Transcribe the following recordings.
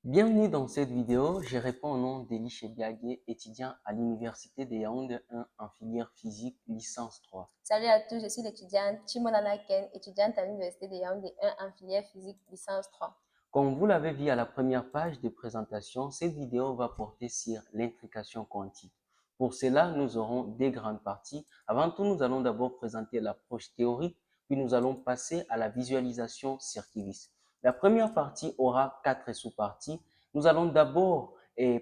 Bienvenue dans cette vidéo. Je réponds au nom d'Elie Biagé, étudiant à l'Université de Yaoundé 1 en filière physique licence 3. Salut à tous, je suis l'étudiante Chimonana Ken, étudiante à l'Université de Yaoundé 1 en filière physique licence 3. Comme vous l'avez vu à la première page de présentation, cette vidéo va porter sur l'intrication quantique. Pour cela, nous aurons des grandes parties. Avant tout, nous allons d'abord présenter l'approche théorique, puis nous allons passer à la visualisation circuitiste. La première partie aura 4 sous-parties. Nous allons d'abord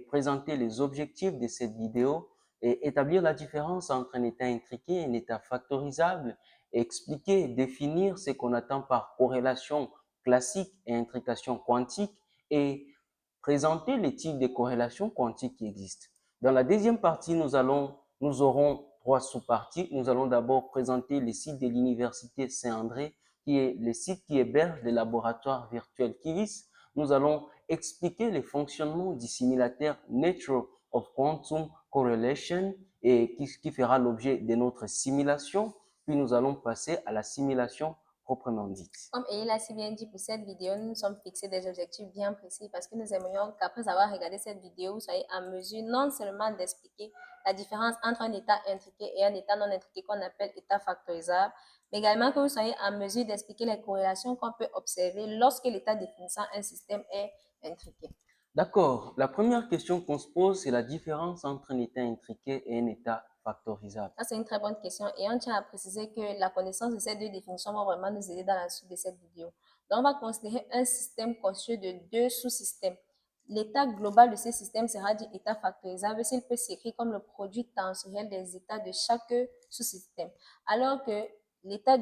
présenter les objectifs de cette vidéo et établir la différence entre un état intriqué et un état factorisable, expliquer, définir ce qu'on attend par corrélation classique et intrication quantique et présenter les types de corrélations quantiques qui existent. Dans la deuxième partie, nous aurons 3 sous-parties. Nous allons d'abord présenter le site de l'Université Saint-André, qui est le site qui héberge les laboratoires virtuels KIVIS. Nous allons expliquer le fonctionnement du simulateur Nature of Quantum Correlation et qui fera l'objet de notre simulation. Puis nous allons passer à la simulation proprement dite. Comme Elie l'a si bien dit, pour cette vidéo, nous nous sommes fixés des objectifs bien précis parce que nous aimerions qu'après avoir regardé cette vidéo, vous soyez en mesure non seulement d'expliquer la différence entre un état intriqué et un état non intriqué qu'on appelle état factorisable, mais également que vous soyez en mesure d'expliquer les corrélations qu'on peut observer lorsque l'état définissant un système est intriqué. D'accord. La première question qu'on se pose, c'est la différence entre un état intriqué et un état factorisable. Ça, c'est une très bonne question et on tient à préciser que la connaissance de ces deux définitions va vraiment nous aider dans la suite de cette vidéo. Donc, on va considérer un système constitué de deux sous-systèmes. L'état global de ce système sera dit état factorisable s'il peut s'écrire comme le produit tensoriel des états de chaque sous-système, alors que l'état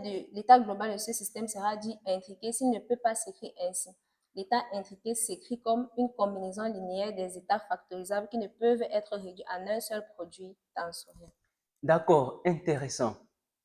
global de ce système sera dit intriqué s'il ne peut pas s'écrire ainsi. L'état intriqué s'écrit comme une combinaison linéaire des états factorisables qui ne peuvent être réduits en un seul produit tensoriel. D'accord, intéressant.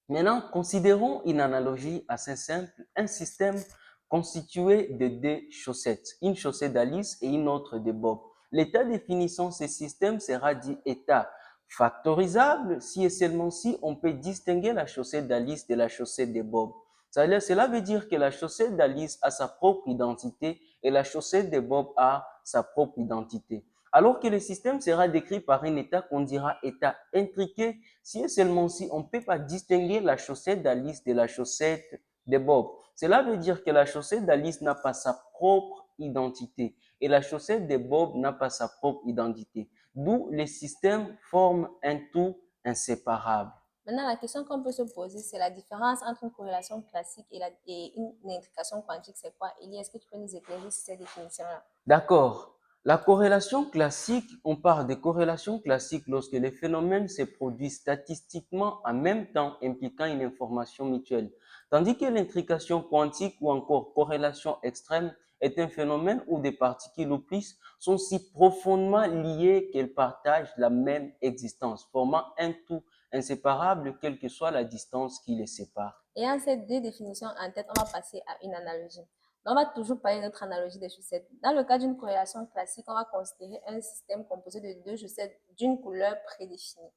Maintenant, considérons une analogie assez simple, un système constitué de deux chaussettes, une chaussette d'Alice et une autre de Bob. L'état définissant ce système sera dit état factorisable si et seulement si on peut distinguer la chaussette d'Alice de la chaussette de Bob. Cela veut dire que la chaussette d'Alice a sa propre identité et la chaussette de Bob a sa propre identité. Alors que le système sera décrit par un état qu'on dira état intriqué si et seulement si on ne peut pas distinguer la chaussette d'Alice de la chaussette de Bob. Cela veut dire que la chaussette d'Alice n'a pas sa propre identité et la chaussette de Bob n'a pas sa propre identité. D'où les systèmes forment un tout inséparable. Maintenant, la question qu'on peut se poser, c'est la différence entre une corrélation classique et une intrication quantique, c'est quoi? Elie, est-ce que tu peux nous éclairer sur cette définition-là? D'accord. La corrélation classique, on parle de corrélation classique lorsque les phénomènes se produisent statistiquement en même temps impliquant une information mutuelle. Tandis que l'intrication quantique ou encore corrélation extrême est un phénomène où des particules ou plus sont si profondément liées qu'elles partagent la même existence, formant un tout inséparable quelle que soit la distance qui les sépare. Ayant ces deux définitions en tête, on va passer à une analogie. Donc, on va toujours parler de notre analogie des chaussettes. Dans le cas d'une corrélation classique, on va considérer un système composé de deux chaussettes d'une couleur prédéfinie.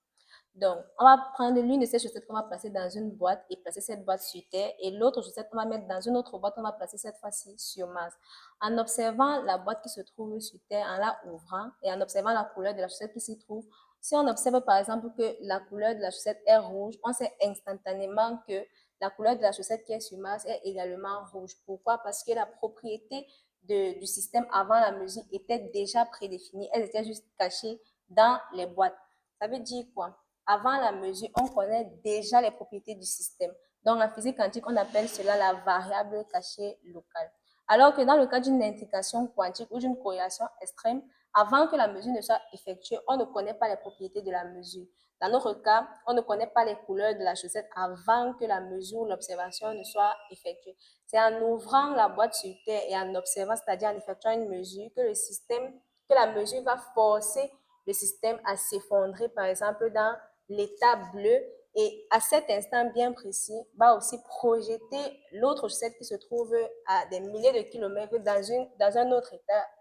Donc, on va prendre l'une de ces chaussettes qu'on va placer dans une boîte et placer cette boîte sur Terre. Et l'autre chaussette qu'on va mettre dans une autre boîte, on va placer cette fois-ci sur Mars. En observant la boîte qui se trouve sur Terre, en la ouvrant et en observant la couleur de la chaussette qui s'y trouve, si on observe par exemple que la couleur de la chaussette est rouge, on sait instantanément que la couleur de la chaussette qui est sur Mars est également rouge. Pourquoi? Parce que la propriété du système avant la mesure était déjà prédéfinie. Elle était juste cachée dans les boîtes. Ça veut dire quoi? Avant la mesure, on connaît déjà les propriétés du système. Donc, en physique quantique, on appelle cela la variable cachée locale. Alors que dans le cas d'une intrication quantique ou d'une corrélation extrême, avant que la mesure ne soit effectuée, on ne connaît pas les propriétés de la mesure. Dans notre cas, on ne connaît pas les couleurs de la chaussette avant que la mesure ou l'observation ne soit effectuée. C'est en ouvrant la boîte sur Terre et en observant, c'est-à-dire en effectuant une mesure, que la mesure va forcer le système à s'effondrer, par exemple, dans l'état bleu et à cet instant bien précis, va aussi projeter l'autre chaussette qui se trouve à des milliers de kilomètres dans un autre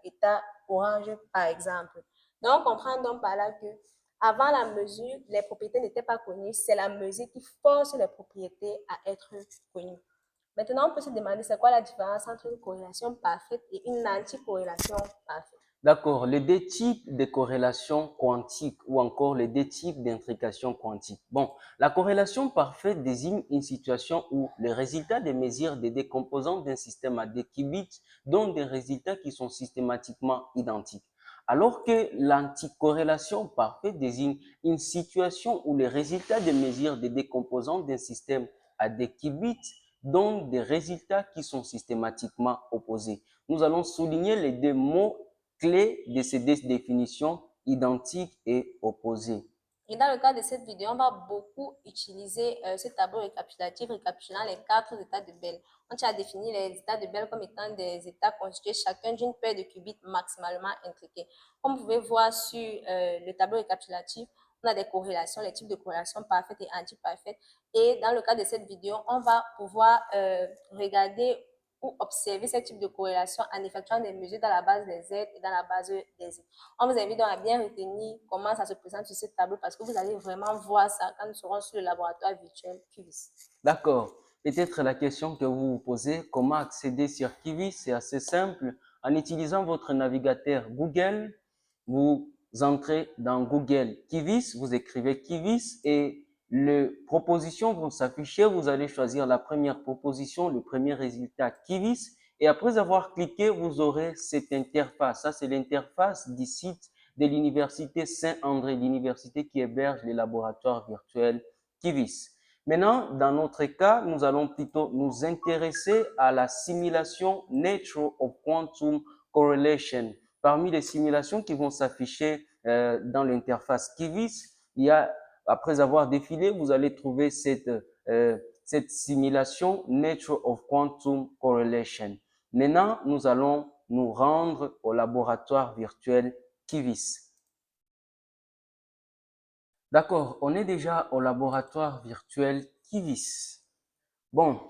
état orange, par exemple. Donc, on comprend donc par là que avant la mesure, les propriétés n'étaient pas connues. C'est la mesure qui force les propriétés à être connues. Maintenant, on peut se demander c'est quoi la différence entre une corrélation parfaite et une anticorrélation parfaite. D'accord, les deux types de corrélations quantiques ou encore les deux types d'intrication quantique. Bon, la corrélation parfaite désigne une situation où les résultats des mesures des décomposants d'un système à deux qubits donnent des résultats qui sont systématiquement identiques. Alors que l'anticorrélation parfaite désigne une situation où les résultats des mesures des décomposants d'un système à deux qubits donnent des résultats qui sont systématiquement opposés. Nous allons souligner les deux mots clés de ces deux définitions identiques et opposées. Et dans le cas de cette vidéo, on va beaucoup utiliser ce tableau récapitulatif récapitulant les quatre états de Bell. On tient à définir les états de Bell comme étant des états constitués chacun d'une paire de qubits maximalement intriqués. Comme vous pouvez voir sur le tableau récapitulatif, on a des corrélations, les types de corrélations parfaites et antiparfaites. Et dans le cas de cette vidéo, on va pouvoir regarder ou observer ce type de corrélation en effectuant des mesures dans la base des Z et dans la base des Z. On vous invite donc à bien retenir comment ça se présente sur ce tableau parce que vous allez vraiment voir ça quand nous serons sur le laboratoire virtuel QVIS. D'accord. Peut-être la question que vous vous posez, comment accéder sur QVIS? C'est assez simple. En utilisant votre navigateur Google, vous entrez dans Google QVIS, vous écrivez QVIS et les propositions vont s'afficher. Vous allez choisir la première proposition, le premier résultat QVIS. Et après avoir cliqué, vous aurez cette interface. Ça, c'est l'interface du site de l'Université Saint-André, l'université qui héberge les laboratoires virtuels QVIS. Maintenant, dans notre cas, nous allons plutôt nous intéresser à la simulation Nature of Quantum Correlation. Parmi les simulations qui vont s'afficher dans l'interface QVIS, il y a, après avoir défilé, vous allez trouver cette simulation Nature of Quantum Correlation. Maintenant, nous allons nous rendre au laboratoire virtuel QVIS. D'accord, on est déjà au laboratoire virtuel QVIS. Bon,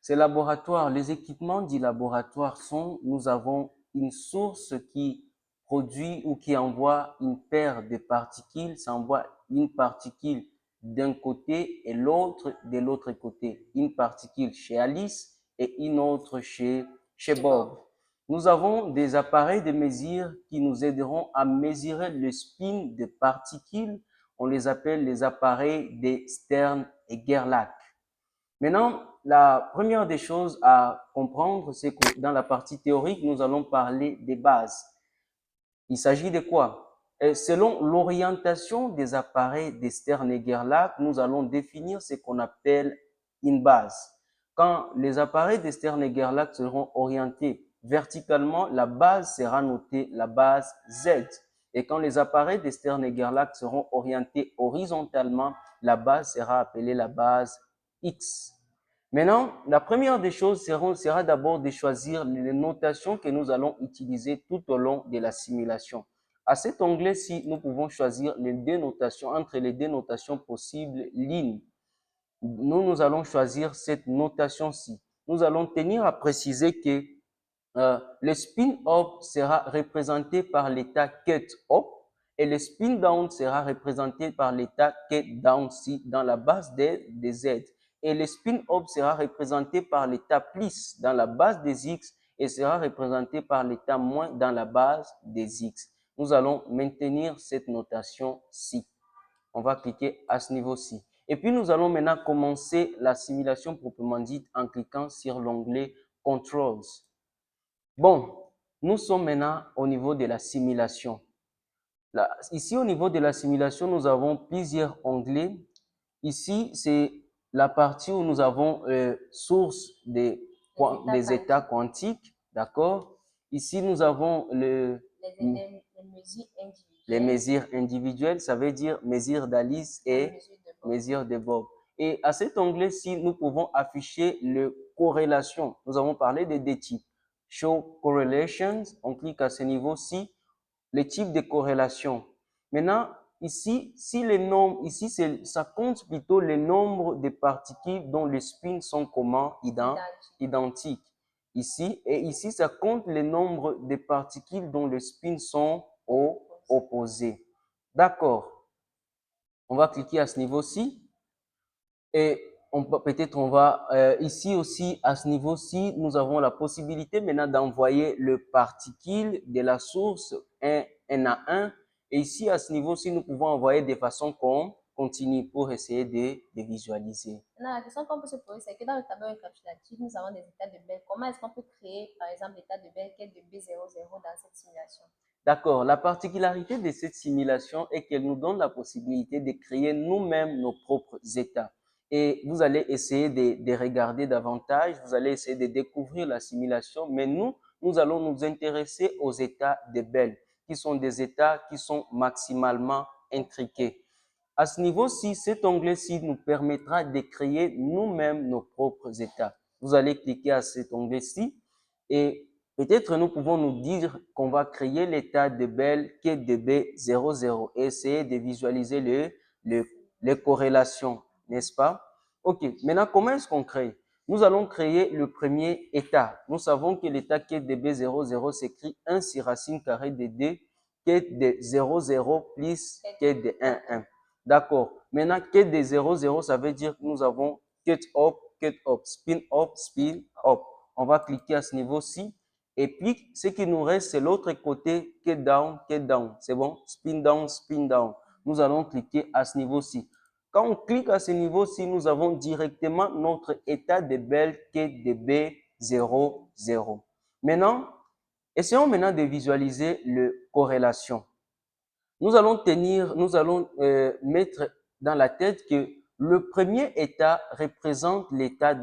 ces laboratoires, les équipements du laboratoire sont, nous avons une source qui produit ou qui envoie une paire de particules, ça envoie une particule d'un côté et l'autre de l'autre côté. Une particule chez Alice et une autre chez Bob. Nous avons des appareils de mesure qui nous aideront à mesurer le spin des particules. On les appelle les appareils de Stern et Gerlach. Maintenant, la première des choses à comprendre, c'est que dans la partie théorique, nous allons parler des bases. Il s'agit de quoi? Selon l'orientation des appareils de Stern et Gerlach, nous allons définir ce qu'on appelle une base. Quand les appareils de Stern et Gerlach seront orientés verticalement, la base sera notée la base Z. Et quand les appareils de Stern et Gerlach seront orientés horizontalement, la base sera appelée la base X. Maintenant, la première des choses sera d'abord de choisir les notations que nous allons utiliser tout au long de la simulation. À cet onglet-ci, nous pouvons choisir les deux notations, entre les deux notations possibles, lignes. Nous allons choisir cette notation-ci. Nous allons tenir à préciser que le spin up sera représenté par l'état cut up et le spin down sera représenté par l'état cut down ci dans la base des Z. Et le spin up sera représenté par l'état plus dans la base des X et sera représenté par l'état moins dans la base des X. Nous allons maintenir cette notation-ci. On va cliquer à ce niveau-ci. Et puis, nous allons maintenant commencer la simulation proprement dite en cliquant sur l'onglet Controls. Bon, nous sommes maintenant au niveau de la simulation. Là, ici, au niveau de la simulation, nous avons plusieurs onglets. Ici, c'est la partie où nous avons source des états quantiques, d'accord? Ici, nous avons les mesures individuelles, ça veut dire mesure d'Alice et mesure de Bob. Et à cet onglet-ci, nous pouvons afficher les corrélations. Nous avons parlé des deux types. Show correlations, on clique à ce niveau-ci, les types de corrélations. Maintenant, ici, si les nombres, ici, ça compte plutôt les nombres de particules dont les spins sont comment? Identiques. Ici, et ici, ça compte les nombres de particules dont les spins sont opposés. D'accord. On va cliquer à ce niveau-ci. Et peut-être on va ici aussi à ce niveau-ci, nous avons la possibilité maintenant d'envoyer le particule de la source un à un. Et ici à ce niveau-ci, nous pouvons envoyer de façon continue pour essayer de visualiser. Maintenant, la question qu'on peut se poser, c'est que dans le tableau récapitulatif, nous avons des états de Bell. Comment est-ce qu'on peut créer, par exemple, l'état de Bell qui est de B00 dans cette simulation? D'accord. La particularité de cette simulation est qu'elle nous donne la possibilité de créer nous-mêmes nos propres états. Et vous allez essayer de regarder davantage, vous allez essayer de découvrir la simulation, mais nous allons nous intéresser aux états de Bell, qui sont des états qui sont maximalement intriqués. À ce niveau-ci, cet onglet-ci nous permettra de créer nous-mêmes nos propres états. Vous allez cliquer à cet onglet-ci et peut-être nous pouvons nous dire qu'on va créer l'état de Bell qui est de B00 et essayer de visualiser les corrélations, n'est-ce pas? OK, maintenant comment est-ce qu'on crée? Nous allons créer le premier état. Nous savons que l'état qui est de B00 s'écrit 1 sur racine carrée de D qui est de 00 plus qui est de 1. D'accord. Maintenant, ket de 0, ça veut dire que nous avons ket up, spin up, spin up. On va cliquer à ce niveau-ci. Et puis, ce qui nous reste, c'est l'autre côté, ket down, ket down. C'est bon? Spin down, spin down. Nous allons cliquer à ce niveau-ci. Quand on clique à ce niveau-ci, nous avons directement notre état de Bell ket de B00. Maintenant, essayons maintenant de visualiser le corrélation. Nous allons mettre dans la tête que le premier état représente l'état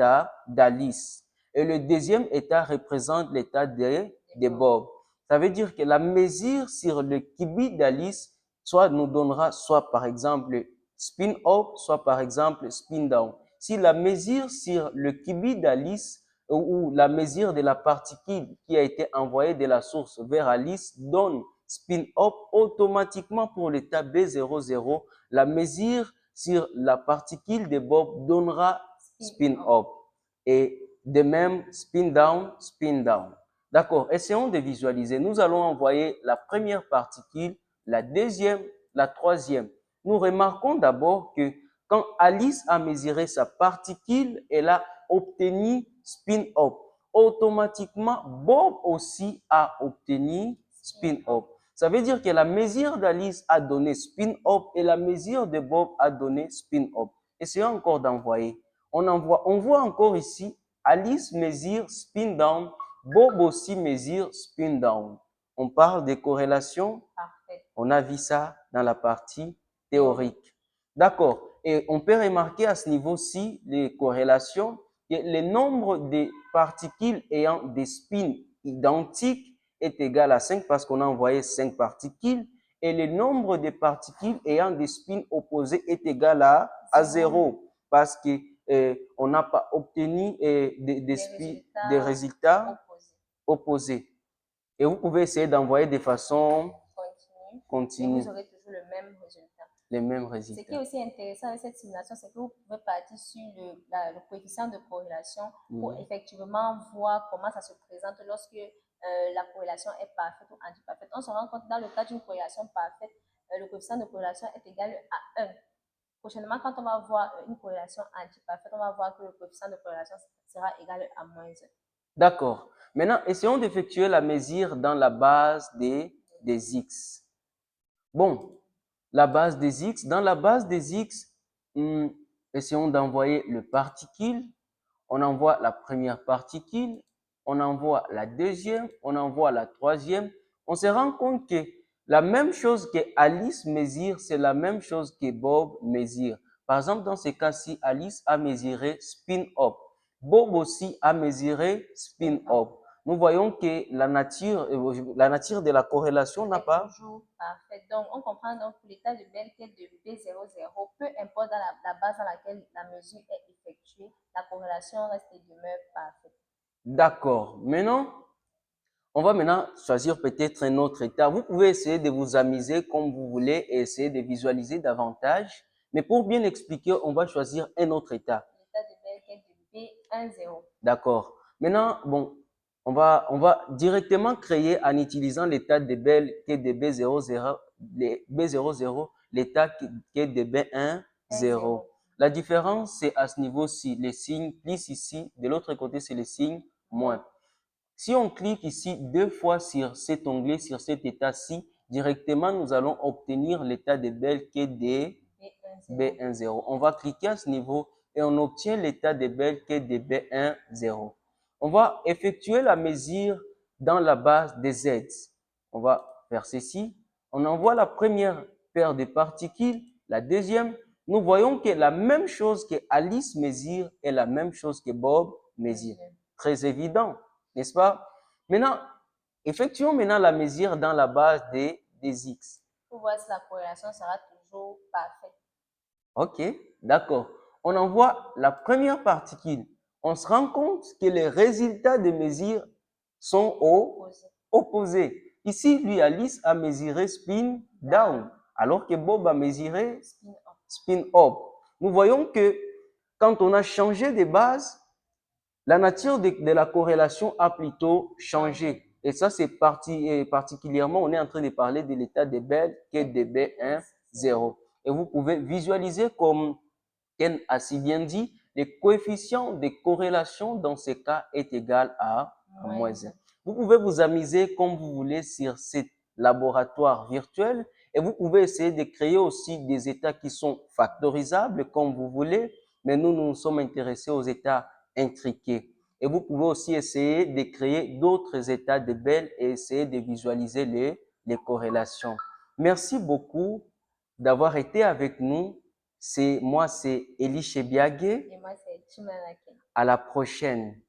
d'Alice et le deuxième état représente l'état de Bob. Ça veut dire que la mesure sur le kibi d'Alice soit nous donnera soit par exemple spin up, soit par exemple spin down. Si la mesure sur le kibi d'Alice ou la mesure de la particule qui a été envoyée de la source vers Alice donne spin up, automatiquement pour l'état B00, la mesure sur la particule de Bob donnera spin up. Et de même, spin down, spin down. D'accord, essayons de visualiser. Nous allons envoyer la première particule, la deuxième, la troisième. Nous remarquons d'abord que quand Alice a mesuré sa particule, elle a obtenu spin up. Automatiquement, Bob aussi a obtenu spin up. Ça veut dire que la mesure d'Alice a donné spin up et la mesure de Bob a donné spin up. Essayons encore d'envoyer. On voit encore ici, Alice mesure spin down, Bob aussi mesure spin down. On parle de corrélation. Parfait. On a vu ça dans la partie théorique. D'accord. Et on peut remarquer à ce niveau-ci, les corrélations, que le nombre de particules ayant des spins identiques est égal à 5 parce qu'on a envoyé 5 particules et le nombre de particules ayant des spins opposés est égal à 0 parce que on n'a pas obtenu des résultats opposés. Et vous pouvez essayer d'envoyer de façon continue. Et vous aurez toujours le même résultat. Les mêmes résultats. Ce qui est aussi intéressant avec cette simulation, c'est que vous pouvez partir sur le coefficient de corrélation pour effectivement voir comment ça se présente lorsque la corrélation est parfaite ou antiparfaite. On se rend compte que dans le cas d'une corrélation parfaite, le coefficient de corrélation est égal à 1. Prochainement, quand on va voir une corrélation antiparfaite, on va voir que le coefficient de corrélation sera égal à moins 1. D'accord. Maintenant, essayons d'effectuer la mesure dans la base des X. Bon, la base des X. Dans la base des X, essayons d'envoyer le particule. On envoie la première particule, on envoie la deuxième, on envoie la troisième. On se rend compte que la même chose que Alice mesure, c'est la même chose que Bob mesure. Par exemple, dans ce cas-ci, Alice a mesuré spin up. Bob aussi a mesuré spin up. Nous voyons que la nature de la corrélation n'a pas... toujours parfait. Donc, on comprend donc que l'état de Bell qui est de B00, peu importe dans la base dans laquelle la mesure est effectuée, la corrélation reste et demeure parfaite. D'accord. Maintenant, on va maintenant choisir peut-être un autre état. Vous pouvez essayer de vous amuser comme vous voulez et essayer de visualiser davantage. Mais pour bien expliquer, on va choisir un autre état. L'état de Bell qui est de B10. D'accord. Maintenant, bon, on va directement créer en utilisant l'état de Bell qui est de B00, l'état qui est de B10. La différence, c'est à ce niveau-ci, les signes plus ici, de l'autre côté, c'est les signes moins. Si on clique ici 2 fois sur cet onglet, sur cet état-ci, directement, nous allons obtenir l'état de Bell qui est de B10. On va cliquer à ce niveau et on obtient l'état de Bell qui est de B10. On va effectuer la mesure dans la base des Z. On va faire ceci. On envoie la première paire de particules, la deuxième. Nous voyons que la même chose que Alice mesure est la même chose que Bob mesure. Très évident, n'est-ce pas? Maintenant, effectuons maintenant la mesure dans la base des X. Pour voir si la corrélation sera toujours parfaite. OK, d'accord. On envoie la première particule. On se rend compte que les résultats de mesure sont opposés. Ici, lui, Alice a mesuré spin down, alors que Bob a mesuré spin up. Nous voyons que quand on a changé de base, la nature de la corrélation a plutôt changé. Et ça, c'est particulièrement, on est en train de parler de l'état de Bell qui est de B10. Et vous pouvez visualiser, comme Ken a si bien dit, le coefficient de corrélation dans ce cas est égal à -1. Vous pouvez vous amuser comme vous voulez sur ce laboratoire virtuel et vous pouvez essayer de créer aussi des états qui sont factorisables comme vous voulez, mais nous, nous sommes intéressés aux états intriqués. Et vous pouvez aussi essayer de créer d'autres états de Bell et essayer de visualiser les corrélations. Merci beaucoup d'avoir été avec nous. C'est Elie Chebiagé. Et moi, c'est Chimalake. À la prochaine.